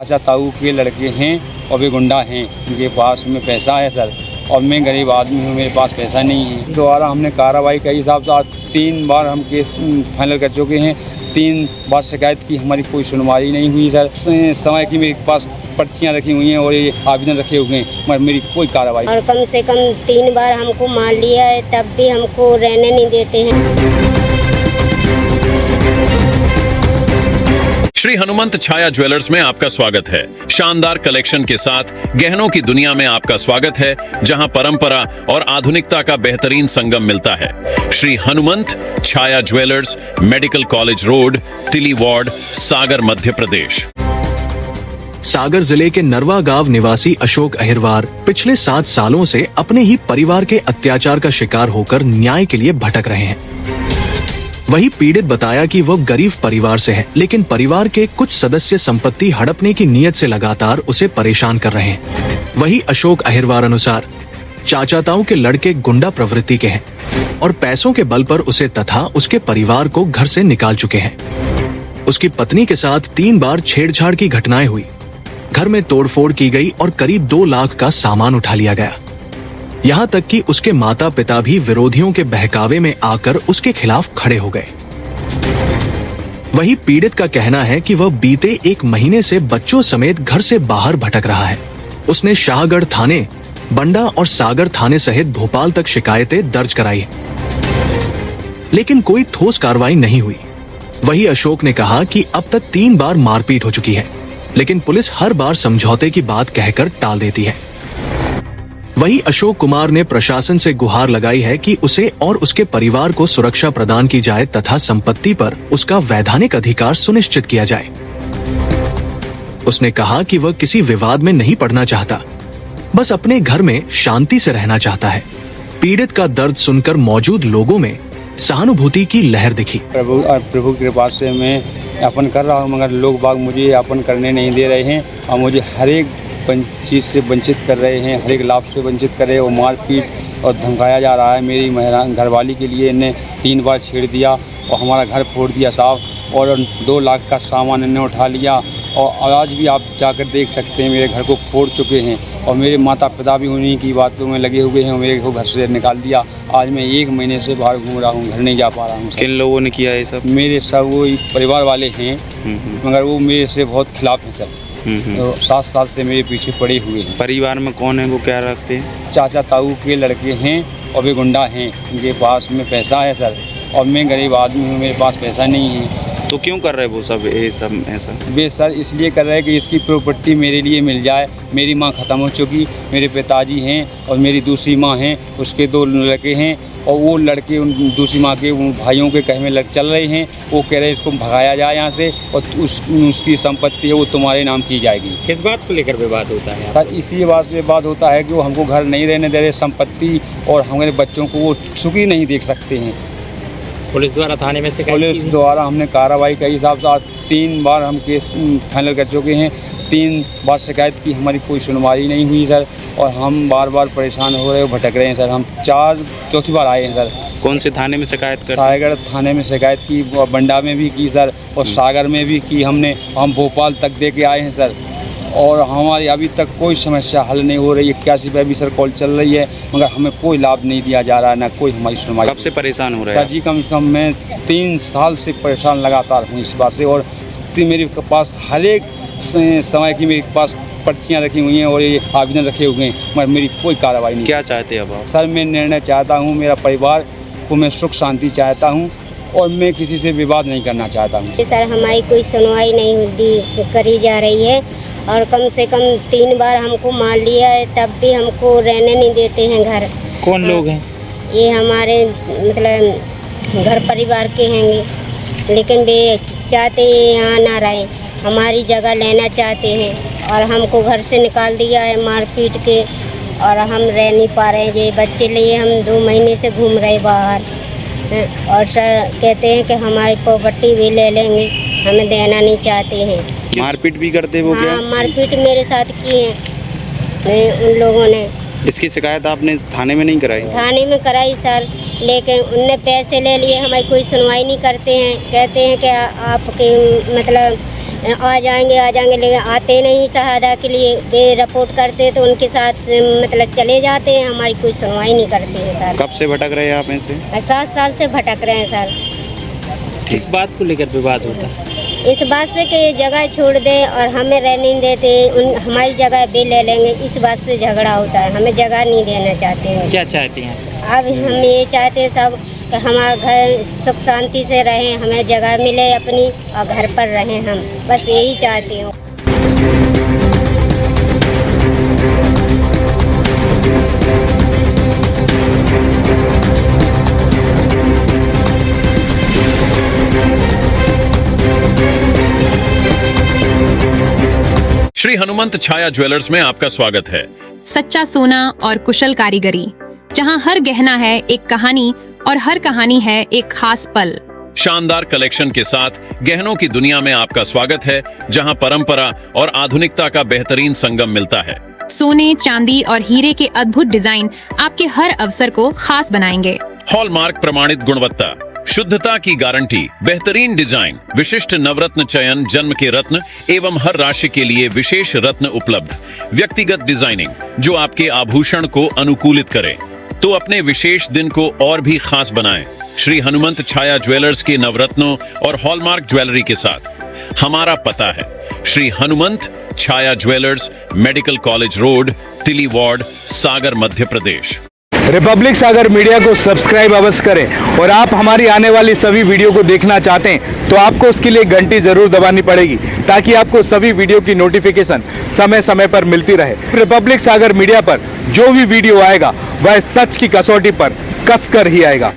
अच्छा ताऊ के लड़के हैं और वे गुंडा हैं, उनके पास में पैसा है सर, और मैं गरीब आदमी हूँ, मेरे पास पैसा नहीं है। दोबारा हमने कार्रवाई के हिसाब से आज 3 बार हम केस फाइनल कर चुके हैं, 3 बार शिकायत की, हमारी कोई सुनवाई नहीं हुई सर। समय की मेरे पास पर्चियाँ रखी हुई हैं और ये आवेदन रखे हुए हैं, मगर मेरी कोई कार्रवाई। और कम से कम 3 बार हमको मार लिया है, तब भी हमको रहने नहीं देते हैं। श्री हनुमंत छाया ज्वेलर्स में आपका स्वागत है। शानदार कलेक्शन के साथ गहनों की दुनिया में आपका स्वागत है, जहां परंपरा और आधुनिकता का बेहतरीन संगम मिलता है। श्री हनुमंत छाया ज्वेलर्स, मेडिकल कॉलेज रोड, तिली वार्ड, सागर, मध्य प्रदेश। सागर जिले के नरवा गांव निवासी अशोक अहिरवार पिछले 7 सालों से अपने ही परिवार के अत्याचार का शिकार होकर न्याय के लिए भटक रहे हैं। वही पीड़ित बताया कि वो गरीब परिवार से है, लेकिन परिवार के कुछ सदस्य संपत्ति हड़पने की नीयत से लगातार उसे परेशान कर रहे हैं। वही अशोक अहिरवार अनुसार चाचा ताऊ के लड़के गुंडा प्रवृत्ति के हैं और पैसों के बल पर उसे तथा उसके परिवार को घर से निकाल चुके हैं। उसकी पत्नी के साथ 3 बार छेड़छाड़ की घटनाएं हुई, घर में तोड़फोड़ की गई और करीब 2 लाख का सामान उठा लिया गया। यहाँ तक कि उसके माता पिता भी विरोधियों के बहकावे में आकर उसके खिलाफ खड़े हो गए। वही पीड़ित का कहना है कि वह बीते 1 महीने से बच्चों समेत घर से बाहर भटक रहा है। उसने शाहगढ़ थाने, बंडा और सागर थाने सहित भोपाल तक शिकायतें दर्ज कराई, लेकिन कोई ठोस कार्रवाई नहीं हुई। वही अशोक ने कहा कि अब तक 3 बार मारपीट हो चुकी है, लेकिन पुलिस हर बार समझौते की बात कहकर टाल देती है। वही अशोक कुमार ने प्रशासन से गुहार लगाई है कि उसे और उसके परिवार को सुरक्षा प्रदान की जाए तथा संपत्ति पर उसका वैधानिक अधिकार सुनिश्चित किया जाए। उसने कहा कि वह किसी विवाद में नहीं पड़ना चाहता, बस अपने घर में शांति से रहना चाहता है। पीड़ित का दर्द सुनकर मौजूद लोगों में सहानुभूति की लहर दिखी। प्रभु की कृपा से मैं यापन कर रहा हूँ, मगर लोग बाग मुझे यापन करने नहीं दे रहे हैं और मुझे हर एक चीज़ से वंचित कर रहे हैं, हर एक लाभ से वंचित कर रहे हैं। वो मारपीट और धमकाया जा रहा है। मेरी महिला घरवाली के लिए इन्हें 3 बार छेड़ दिया और हमारा घर फोड़ दिया साहब, और 2 लाख का सामान इन्हें उठा लिया। और आज भी आप जाकर देख सकते हैं, मेरे घर को फोड़ चुके हैं और मेरे माता पिता भी उन्हीं की बातों में लगे हुए हैं और मेरे को घर से निकाल दिया। आज मैं 1 महीने से बाहर घूम रहा हूँ, घर नहीं जा पा रहा हूँ। किन लोगों ने किया ये सब? मेरे सब वो परिवार वाले हैं, मगर वो मेरे से बहुत खिलाफ हैं सर। तो 7 साल से मेरे पीछे पड़े हुए हैं। परिवार में कौन है, वो क्या रखते हैं? चाचा ताऊ के लड़के हैं और वे गुंडा हैं, उनके पास में पैसा है सर, और मैं गरीब आदमी हूँ, मेरे पास पैसा नहीं है। तो क्यों कर रहे वो सब ये सब ऐसा? वे सर इसलिए कर रहे हैं कि इसकी प्रॉपर्टी मेरे लिए मिल जाए। मेरी माँ ख़त्म हो चुकी, मेरे पिताजी हैं और मेरी दूसरी माँ हैं, उसके 2 लड़के हैं, और वो लड़के उन दूसरी माँ के उन भाइयों के कहे में चल रहे हैं। वो कह रहे हैं इसको भगाया जाए यहाँ से, और उसकी संपत्ति है वो तुम्हारे नाम की जाएगी। किस बात को लेकर विवाद होता है सर? इसी बात से बात होता है कि वो हमको घर नहीं रहने दे रहे, संपत्ति और हमारे बच्चों को वो सुखी नहीं देख सकते हैं। पुलिस द्वारा थाने में शिकायत पुलिस द्वारा हमने कार्रवाई के हिसाब से आज 3 बार हम केस फाइनल कर चुके हैं, 3 बार शिकायत की, हमारी कोई सुनवाई नहीं हुई सर, और हम बार बार परेशान हो रहे हो, भटक रहे हैं सर। हम 4-4थी बार आए हैं सर। कौन से थाने में शिकायत कर? सागर थाने में शिकायत की, बंडा में भी की सर, और सागर में भी की हमने। हम भोपाल तक दे के आए हैं सर, और हमारी अभी तक कोई समस्या हल नहीं हो रही है। 81 पे भी सर कॉल चल रही है, मगर हमें कोई लाभ नहीं दिया जा रहा है, ना कोई हमारी सुनवाई। कब से परेशान हो रहे हैं सर जी? कम से कम मैं 3 साल से परेशान लगातार हूँ इस बात से, और मेरे पास हर एक समय की मेरे पास पर्चियाँ रखी हुई हैं और ये आवेदन रखे हुए हैं, मगर मेरी कोई कार्रवाई नहीं। क्या चाहते हैं अब आप? सर मैं निर्णय चाहता हूँ, मेरा परिवार को मैं सुख शांति चाहता हूँ, और मैं किसी से विवाद नहीं करना चाहता हूँ। सर हमारी कोई सुनवाई नहीं करी जा रही है, और कम से कम 3 बार हमको मार लिया है, तब भी हमको रहने नहीं देते हैं घर। कौन लोग हैं? ये हमारे मतलब घर परिवार के हैं, लेकिन वे चाहते हैं यहाँ ना रहे, हमारी जगह लेना चाहते हैं, और हमको घर से निकाल दिया है मार पीट के, और हम रह नहीं पा रहे हैं। ये बच्चे लिए हम 2 महीने से घूम रहे बाहर, और सर कहते हैं कि हमारी प्रॉपर्टी भी ले लेंगे, हमें देना नहीं चाहते हैं। मारपीट भी करते वो? क्या मारपीट मेरे साथ की है उन लोगों ने। इसकी शिकायत आपने थाने में नहीं कराई? थाने में कराई सर, लेकिन उनने पैसे ले लिए, हमारी कोई सुनवाई नहीं करते हैं। कहते हैं कि आपके मतलब आ जाएंगे लेकिन आते नहीं शहादा के लिए। वे रिपोर्ट करते तो उनके साथ मतलब चले जाते हैं, हमारी कोई सुनवाई नहीं करते हैं सर। कब से भटक रहे हैं आप ऐसे? 7 साल से भटक रहे हैं सर। किस बात को लेकर विवाद होता है? इस बात से कि ये जगह छोड़ दें और हमें रहने नहीं देते, हमारी जगह वे ले लेंगे, इस बात से झगड़ा होता है। हमें जगह नहीं देना चाहते हैं। क्या चाहती हैं? अब हम ये चाहते हैं सब कि हमारा घर सुख शांति से रहें, हमें जगह मिले अपनी और घर पर रहें, हम बस यही चाहते हैं। श्री हनुमंत छाया ज्वेलर्स में आपका स्वागत है। सच्चा सोना और कुशल कारीगरी, जहां हर गहना है एक कहानी और हर कहानी है एक खास पल। शानदार कलेक्शन के साथ गहनों की दुनिया में आपका स्वागत है, जहां परंपरा और आधुनिकता का बेहतरीन संगम मिलता है। सोने, चांदी और हीरे के अद्भुत डिजाइन आपके हर अवसर को खास बनाएंगे। हॉलमार्क प्रमाणित गुणवत्ता, शुद्धता की गारंटी, बेहतरीन डिजाइन, विशिष्ट नवरत्न चयन, जन्म के रत्न एवं हर राशि के लिए विशेष रत्न उपलब्ध, व्यक्तिगत डिजाइनिंग जो आपके आभूषण को अनुकूलित करे तो अपने विशेष दिन को और भी खास बनाएं। श्री हनुमंत छाया ज्वेलर्स के नवरत्नों और हॉलमार्क ज्वेलरी के साथ हमारा पता है श्री हनुमंत छाया ज्वेलर्स, मेडिकल कॉलेज रोड, तिली वार्ड, सागर, मध्य प्रदेश। रिपब्लिक सागर मीडिया को सब्सक्राइब अवश्य करें और आप हमारी आने वाली सभी वीडियो को देखना चाहते हैं तो आपको उसके लिए घंटी जरूर दबानी पड़ेगी ताकि आपको सभी वीडियो की नोटिफिकेशन समय समय पर मिलती रहे। रिपब्लिक सागर मीडिया पर जो भी वीडियो आएगा वह सच की कसौटी पर कसकर ही आएगा।